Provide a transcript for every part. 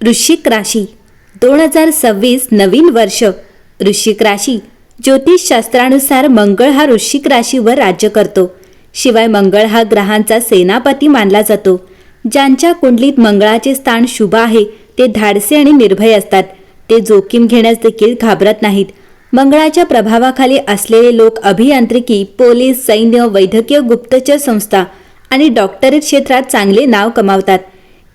वृश्चिक राशी 2026 नवीन वर्ष। वृश्चिक राशी ज्योतिषशास्त्रानुसार मंगळ हा वृश्चिक राशीवर राज्य करतो। शिवाय मंगळ हा ग्रहांचा सेनापती मानला जातो। ज्यांच्या कुंडलीत मंगळाचे स्थान शुभ आहे ते धाडसी आणि निर्भय असतात। ते जोखीम घेण्यास देखील घाबरत नाहीत। मंगळाच्या प्रभावाखाली असलेले लोक अभियांत्रिकी, पोलीस, सैन्य, वैद्यकीय, गुप्तचर संस्था आणि डॉक्टरेट क्षेत्रात चांगले नाव कमावतात।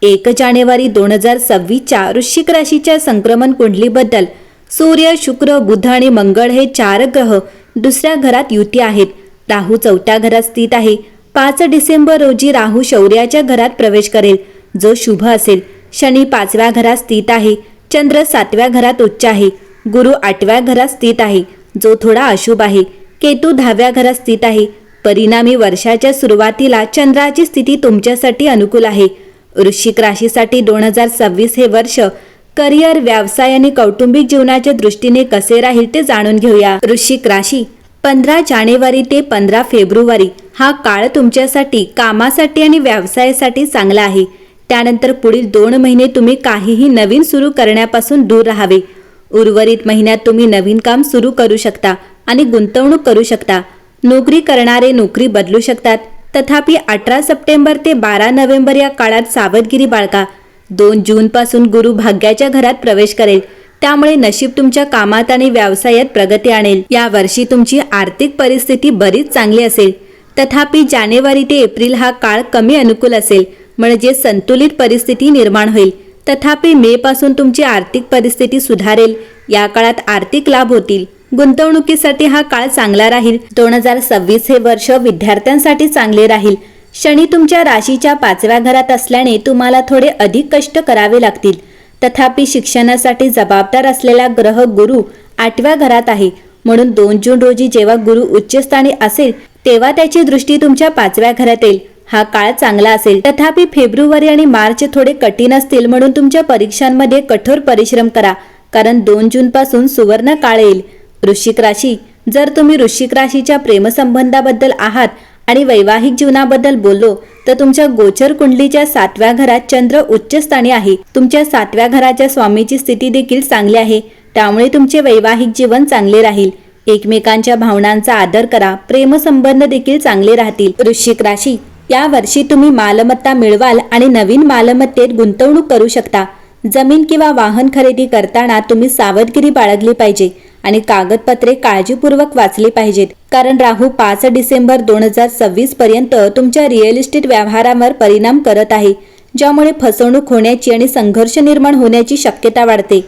1 जानेवारी 2026च्या वृश्चिक राशीच्या संक्रमण कुंडलीबद्दल सूर्य, शुक्र, बुध आणि मंगळ हे 4 ग्रह दुसऱ्या घरात युती आहेत। राहू 4थ्या घरात स्थित आहे। 5 डिसेंबर रोजी राहू शौर्याच्या घरात प्रवेश करेल, जो शुभ असेल। शनी 5व्या घरात स्थित आहे। चंद्र 7व्या घरात उच्च आहे। गुरु 8व्या घरात स्थित आहे, जो थोडा अशुभ आहे। केतू 10व्या घरात स्थित आहे। परिणामी वर्षाच्या सुरुवातीला चंद्राची स्थिती तुमच्यासाठी अनुकूल आहे। वृश्चिक राशीसाठी 2026 हे वर्ष करिअर, व्यवसाय आणि कौटुंबिक जीवनाच्या दृष्टीने कसे राहील ते जाणून घेऊया। वृश्चिक राशी 15 जानेवारी ते 15 फेब्रुवारी हा काळ तुमच्यासाठी कामासाठी आणि व्यवसायासाठी चांगला आहे। त्यानंतर पुढील 2 महिने तुम्ही काहीही नवीन सुरू करण्यापासून दूर राहावे। उर्वरित महिन्यात तुम्ही नवीन काम सुरू करू शकता आणि गुंतवणूक करू शकता। नोकरी करणारे नोकरी बदलू शकतात। तथापि 18 सप्टेंबर ते 12 नोव्हेंबर या काळात सावधगिरी बाळगा। 2 जूनपासून गुरु भाग्याच्या घरात प्रवेश करेल, त्यामुळे नशीब तुमच्या कामात आणि व्यवसायात प्रगती आणेल। या वर्षी तुमची आर्थिक परिस्थिती बरीच चांगली असेल। तथापि जानेवारी ते एप्रिल हा काळ कमी अनुकूल असेल, म्हणजे संतुलित परिस्थिती निर्माण होईल। तथापि मे पासून तुमची आर्थिक परिस्थिती सुधारेल। या काळात आर्थिक लाभ होतील। गुंतवणुकीसाठी हा काळ चांगला राहील। 2026 हे वर्ष विद्यार्थ्यांसाठी चांगले राहील। शनी तुमच्या राशीच्या 5व्या घरात असल्याने तुम्हाला थोडे अधिक कष्ट करावे लागतील। तथापि शिक्षणासाठी जबाबदार असलेला ग्रह गुरु 8व्या घरात आहे, म्हणून 2 जून रोजी जेव्हा गुरु उच्चस्थानी असेल तेव्हा त्याची दृष्टी तुमच्या 5व्या घरात येईल। हा काळ चांगला असेल। तथापि फेब्रुवारी आणि मार्च थोडे कठीण असतील, म्हणून तुमच्या परीक्षांमध्ये कठोर परिश्रम करा, कारण 2 जून पासून सुवर्ण काळ येईल। वृश्चिक राशी जर तुम्ही वृश्चिक राशीच्या प्रेमसंबंधाबद्दल आहात आणि वैवाहिक जीवनाबद्दल बोललो तर तुमच्या गोचर कुंडलीच्या 7व्या घरात चंद्र उच्चस्थानी आहे। तुमच्या 7व्या घराच्या स्वामीची स्थिती देखील चांगली आहे, त्यामुळे तुमचे वैवाहिक जीवन चांगले राहील। एकमेकांच्या भावनांचा आदर करा। प्रेमसंबंध देखील चांगले राहतील। वृश्चिक राशी या वर्षी तुम्ही मालमत्ता मिळवाल आणि नवीन मालमत्तेत गुंतवणूक करू शकता। जमीन किंवा वाहन खरेदी करताना तुम्ही सावधगिरी बाळगली पाहिजे आणि कागदपत्रे काळजीपूर्वक वाचली पाहिजेत, कारण राहू 5 डिसेंबर 2026 पर्यंत तुमच्या रिअल इस्टेट व्यवहारांवर परिणाम करत आहे, ज्यामुळे फसवणूक होण्याची आणि संघर्ष निर्माण होण्याची शक्यता वाढते।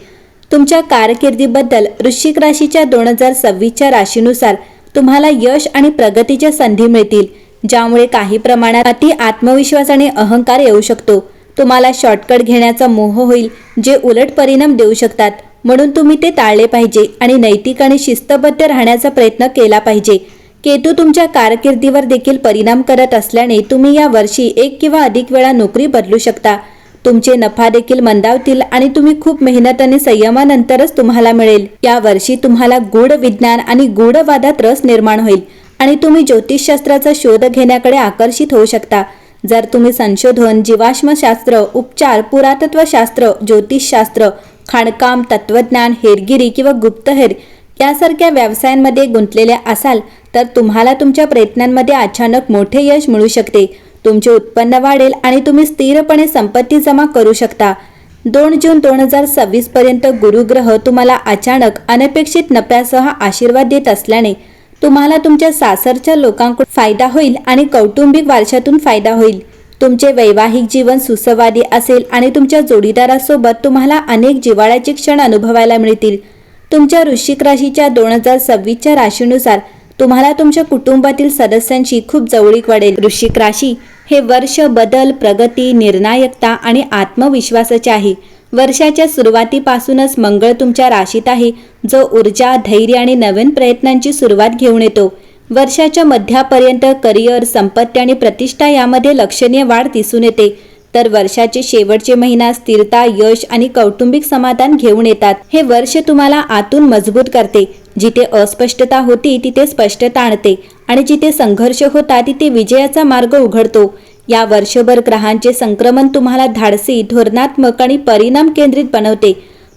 तुमच्या कारकिर्दीबद्दल वृश्चिक राशीच्या 2026च्या राशीनुसार तुम्हाला यश आणि प्रगतीच्या संधी मिळतील, ज्यामुळे काही प्रमाणात अति आत्मविश्वास आणि अहंकार येऊ शकतो। तुम्हाला शॉर्टकट घेण्याचा मोह होईल, जे उलट परिणाम देऊ शकतात, म्हणून तुम्ही ते टाळले पाहिजे आणि नैतिक आणि शिस्तबद्ध राहण्याचा प्रयत्न केला पाहिजे। केतू तुमच्या कारकिर्दीवर देखील परिणाम करत असल्याने तुम्ही या वर्षी 1 किंवा अधिक वेळा नोकरी बदलू शकता। तुमचे नफा देखील मंदावतील आणि तुम्ही खूप मेहनत आणि संयमानंतरच तुम्हाला मिळेल। या वर्षी तुम्हाला गूढ विज्ञान आणि गूढवादात रस निर्माण होईल आणि तुम्ही ज्योतिषशास्त्राचा शोध घेण्याकडे आकर्षित होऊ शकता। जर तुम्ही संशोधन, जीवाश्मशास्त्र, उपचार, पुरातत्वशास्त्र, ज्योतिषशास्त्र, खाणकाम, तत्वज्ञान, हेरगिरी किंवा गुप्तहेर यासारख्या व्यवसायांमध्ये गुंतलेले असाल तर तुम्हाला तुमच्या प्रयत्नांमध्ये अचानक मोठे यश मिळू शकते। तुमचे उत्पन्न वाढेल आणि तुम्ही स्थिरपणे संपत्ती जमा करू शकता। 2 जून 2026 पर्यंत गुरुग्रह तुम्हाला अचानक अनपेक्षित नफ्यासह आशीर्वाद देत असल्याने तुम्हाला तुमच्या सासरच्या लोकांकडून फायदा होईल आणि कौटुंबिक वारशातून फायदा होईल। तुमचे वैवाहिक जीवन सुसंवादी असेल आणि तुमच्या जोडीदारासोबत तुम्हाला अनेक जिव्हाळ्याचे क्षण अनुभवायला मिळतील। तुमच्या वृश्चिक राशीच्या 2026च्या राशीनुसार तुम्हाला तुमच्या कुटुंबातील सदस्यांशी खूप जवळीक वाढेल। वृश्चिक राशी हे वर्ष बदल, प्रगती, निर्णायकता आणि आत्मविश्वासाचे आहे। वर्षाच्या सुरुवातीपासूनच मंगळ तुमच्या राशीत आहे, जो ऊर्जा, धैर्य आणि नवीन प्रयत्नांची सुरुवात घेऊन येतो। वर्षाच्या मध्यापर्यंत करिअर, संपत्ती आणि प्रतिष्ठा यामध्ये लक्षणीय वाढ दिसून येते, तर वर्षाचे शेवटचे महिना स्थिरता, यश आणि कौटुंबिक समाधान घेऊन येतात। हे वर्ष तुम्हाला आतून मजबूत करते। जिथे अस्पष्टता होती तिथे स्पष्टता आणते आणि जिथे संघर्ष होता तिथे विजयाचा मार्ग उघडतो। या वर्षभर ग्रहांचे संक्रमण तुम्हाला धाडसी, धोरणात्मक आणि परिणाम केंद्रित बनवते.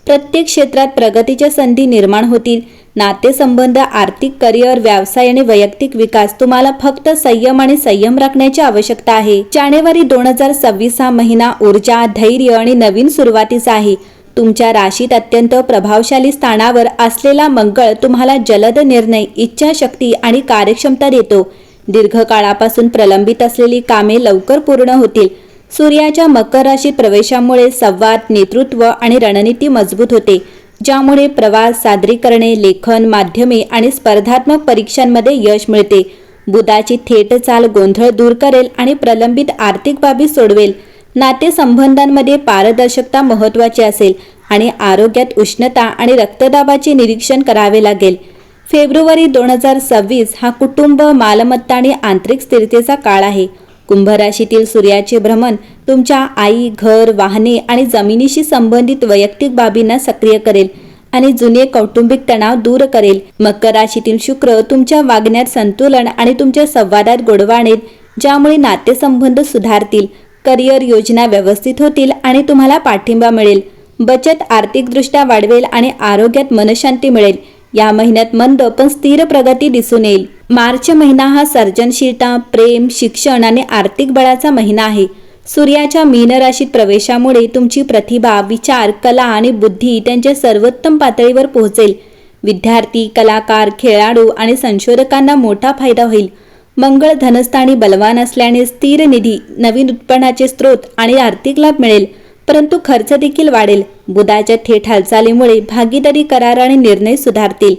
प्रत्येक क्षेत्रात प्रगतीच्या संधी निर्माण होतील. नातेसंबंध, आर्थिक, करिअर, व्यवसाय आणि वैयक्तिक विकास तुम्हाला फक्त संयम आणि संयम राखण्याची आवश्यकता आहे. जानेवारी 2026 हा महिना ऊर्जा, धैर्य आणि नवीन सुरुवातीचा आहे. तुमच्या राशीत अत्यंत प्रभावशाली स्थानावर असलेला मंगळ तुम्हाला जलद निर्णय, इच्छाशक्ती आणि कार्यक्षमता देतो. दीर्घकाळापासून प्रलंबित असलेली कामे लवकर पूर्ण होतील. सूर्याच्या मकर राशीत प्रवेशामुळे संवाद, नेतृत्व आणि रणनीती मजबूत होते, ज्यामुळे प्रवास, सादरीकरणे, लेखन, माध्यमे आणि स्पर्धात्मक परीक्षांमध्ये यश मिळते. बुधाची थेट चाल गोंधळ दूर करेल आणि प्रलंबित आर्थिक बाबी सोडवेल. नातेसंबंधांमध्ये पारदर्शकता महत्त्वाची असेल आणि आरोग्यात उष्णता आणि रक्तदाबाचे निरीक्षण करावे लागेल. फेब्रुवारी 2026 हा कुटुंब, मालमत्ता आणि आंतरिक स्थिरतेचा काळ आहे. कुंभ राशीतील सूर्याचे भ्रमण तुमच्या आई, घर, वाहने आणि जमिनीशी संबंधित वैयक्तिक बाबींना सक्रिय करेल आणि जुने कौटुंबिक तणाव दूर करेल. मकर राशीतील शुक्र तुमच्या वागण्यात संतुलन आणि तुमच्या संवादात गोडवा आणेल, ज्यामुळे नातेसंबंध सुधारतील. करिअर योजना व्यवस्थित होतील आणि तुम्हाला पाठिंबा मिळेल. बचत आर्थिकदृष्ट्या वाढवेल आणि आरोग्यात मनशांती मिळेल. या महिन्यात मंद पण स्थिर प्रगती दिसून येईल. मार्च महिना हा सर्जनशीलता, प्रेम, शिक्षण आणि आर्थिक बळाचा महिना आहे. सूर्याच्या मीन राशीत प्रवेशामुळे तुमची प्रतिभा, विचार, कला आणि बुद्धी त्यांच्या सर्वोत्तम पातळीवर पोहोचेल. विद्यार्थी, कलाकार, खेळाडू आणि संशोधकांना मोठा फायदा होईल. मंगळ धनस्थानी बलवान असल्याने स्थिर निधी, नवीन उत्पन्नाचे स्रोत आणि आर्थिक लाभ मिळेल, परंतु खर्च देखील वाढेल. बुधाच्या थेट हालचालीमुळे भागीदारी, करार आणि निर्णय सुधारतील.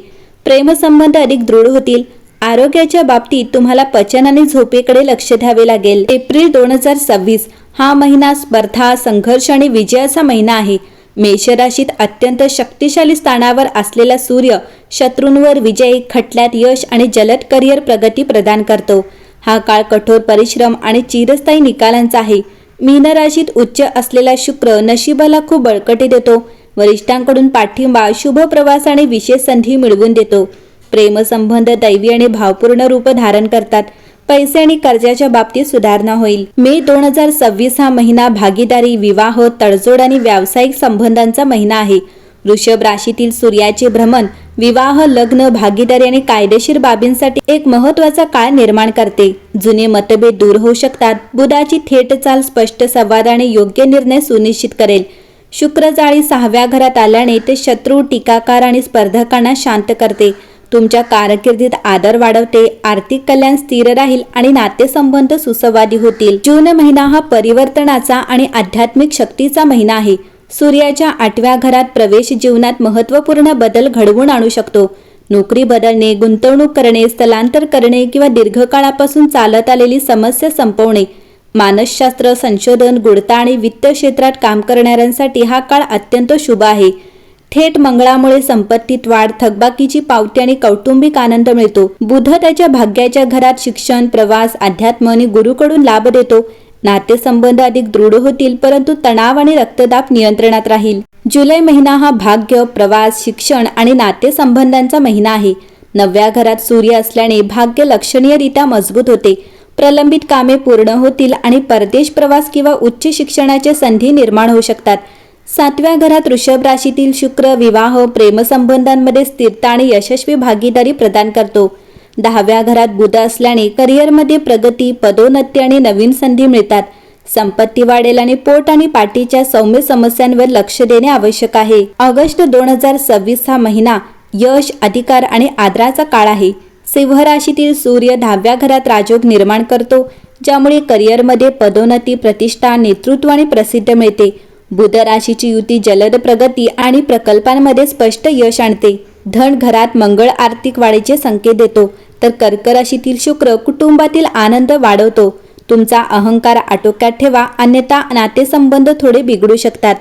प्रेमसंबंध अधिक दृढ होतील. आरोग्याच्या बाबतीत तुम्हाला पचन आणि झोपेकडे लक्ष द्यावे लागेल. एप्रिल 2026 हा महिना स्पर्धा, संघर्ष आणि विजयाचा महिना आहे. मेष राशीत अत्यंत शक्तिशाली स्थानावर असलेला सूर्य शत्रूंवर विजय, खटल्यात यश आणि जलद करिअर प्रगती प्रदान करतो. हा काळ कठोर परिश्रम आणि चिरस्थायी निकालांचा आहे. मीन राशीत उच्च असलेला शुक्र नशिबाला खूप बळकटी देतो. वरिष्ठांकडून पाठिंबा, शुभ प्रवास आणि विशेष संधी मिळवून देतो. प्रेमसंबंध दैवी आणि भावपूर्ण रूप धारण करतात. पैसे आणि कर्जाच्या बाबतीत सुधारणा होईल. मे 2026 हा महिना भागीदारी, विवाह, तडजोड आणि व्यावसायिक संबंधांचा महिना आहे. वृषभ राशीतील सूर्याचे भ्रमण विवाह, लग्न, भागीदारी आणि कायदेशीर बाबींसाठी एक महत्त्वाचा काळ निर्माण करते. जुने मतभेद दूर होऊ शकतात. बुधाची थेट चाल स्पष्ट संवाद आणि योग्य निर्णय सुनिश्चित करेल. शुक्र जाळी 6व्या घरात आल्याने ते शत्रू, टीकाकार आणि स्पर्धकांना शांत करते. तुमच्या कारकिर्दीत आदर वाढवते. आर्थिक कल्याण स्थिर राहील आणि नातेसंबंध सुसंवादी होतील. जून महिना हा परिवर्तनाचा आणि आध्यात्मिक शक्तीचा महिना आहे. सूर्याच्या 8व्या घरात प्रवेश जीवनात महत्त्वपूर्ण बदल घडवून आणू शकतो. नोकरी बदलणे, गुंतवणूक करणे, स्थलांतर करणे किंवा दीर्घकाळापासून चालत आलेली समस्या संपवणे. मानसशास्त्र, संशोधन, गूढता आणि वित्त क्षेत्रात काम करणाऱ्यांसाठी हा काळ अत्यंत शुभ आहे. थेट मंगळामुळे संपत्तीत वाढ, थकबाकीची पावती आणि कौटुंबिक आनंद मिळतो. बुध त्याच्या भाग्याच्या घरात शिक्षण, प्रवास, अध्यात्म आणि गुरुकडून लाभ देतो. नातेसंबंध अधिक दृढ होतील, परंतु तणाव आणि रक्तदाब नियंत्रणात राहील. जुलै महिना हा भाग्य, प्रवास, शिक्षण आणि नातेसंबंधांचा महिना आहे. 9व्या घरात सूर्य असल्याने भाग्य लक्षणीयरित्या मजबूत होते. प्रलंबित कामे पूर्ण होतील आणि परदेश प्रवास किंवा उच्च शिक्षणाच्या संधी निर्माण होऊ शकतात. 7व्या घरात वृषभ राशीतील शुक्र विवाह, प्रेमसंबंधांमध्ये स्थिरता आणि यशस्वी भागीदारी प्रदान करतो. 10व्या घरात बुध असल्याने करिअरमध्ये प्रगती, पदोन्नती आणि नवीन संधी मिळतात. संपत्ती वाढेल आणि पोट आणि पाठीच्या सौम्य समस्यांवर लक्ष देणे आवश्यक आहे. ऑगस्ट 2026 हा महिना यश, अधिकार आणि आदराचा काळ आहे. सिंह राशीतील सूर्य 10व्या घरात राजयोग निर्माण करतो, ज्यामुळे करिअरमध्ये पदोन्नती, प्रतिष्ठा, नेतृत्व आणि प्रसिद्धी मिळते. बुध राशीची युती जलद प्रगती आणि प्रकल्पांमध्ये स्पष्ट यश आणते. धन घरात मंगळ आर्थिक वाढीचे संकेत देतो, तर कर्क राशीतील शुक्र कुटुंबातील आनंद वाढवतो. तुमचा अहंकार आटोक्यात ठेवा, अन्यथा नातेसंबंध थोडे बिघडू शकतात.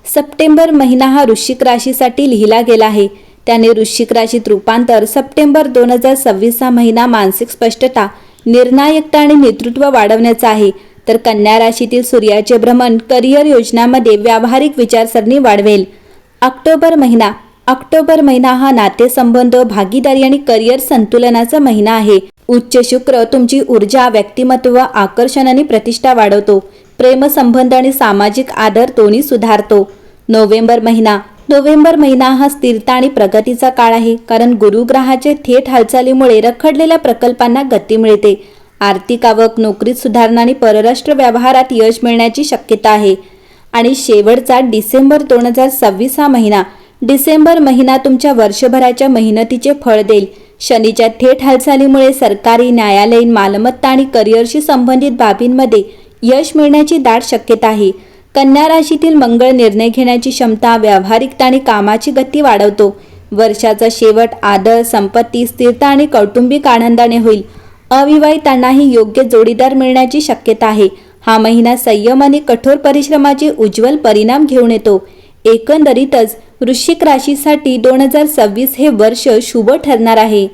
सप्टेंबर महिना हा वृश्चिक राशीसाठी लिहिला गेला आहे. त्याने वृश्चिक राशीत रूपांतर. सप्टेंबर 2026 हा महिना मानसिक स्पष्टता, निर्णायकता आणि नेतृत्व वाढवण्याचा आहे. तर कन्या राशीतील सूर्याचे भ्रमण करिअर योजनांमध्ये व्यावहारिक विचारसरणी वाढवेल. ऑक्टोबर महिना हा नातेसंबंध, भागीदारी आणि करिअर संतुलनाचा महिना आहे. उच्च शुक्र तुमची ऊर्जा, व्यक्तिमत्व, आकर्षण आणि प्रतिष्ठा वाढवतो. प्रेमसंबंध आणि सामाजिक आदर दोन्ही सुधारतो. नोव्हेंबर महिना हा स्थिरता आणि प्रगतीचा काळ आहे, कारण गुरुग्रहाचे थेट हालचालीमुळे रखडलेल्या प्रकल्पांना गती मिळते. आर्थिक आवक, नोकरीत सुधारणा आणि परराष्ट्र व्यवहारात यश मिळण्याची शक्यता आहे. आणि शेवटचा डिसेंबर 2026 हा महिना. डिसेंबर महिना तुमच्या वर्षभराच्या मेहनतीचे फळ देईल. शनीच्या थेट हालचालीमुळे सरकारी, न्यायालयीन, मालमत्ता आणि करिअरशी संबंधित बाबींमध्ये यश मिळण्याची दाट शक्यता आहे. कन्या राशीतील मंगळ निर्णय घेण्याची क्षमता, व्यावहारिकता आणि कामाची गती वाढवतो. वर्षाचा शेवट आदर, संपत्ती, स्थिरता आणि कौटुंबिक आनंदाने होईल. अविवाहितांनाही योग्य जोडीदार मिळण्याची शक्यता आहे. हा महिना संयम आणि कठोर परिश्रमाचे उज्ज्वल परिणाम घेऊन येतो. एकंदरीतच वृश्चिक राशीसाठी 2026 हे वर्ष शुभ ठरणार आहे.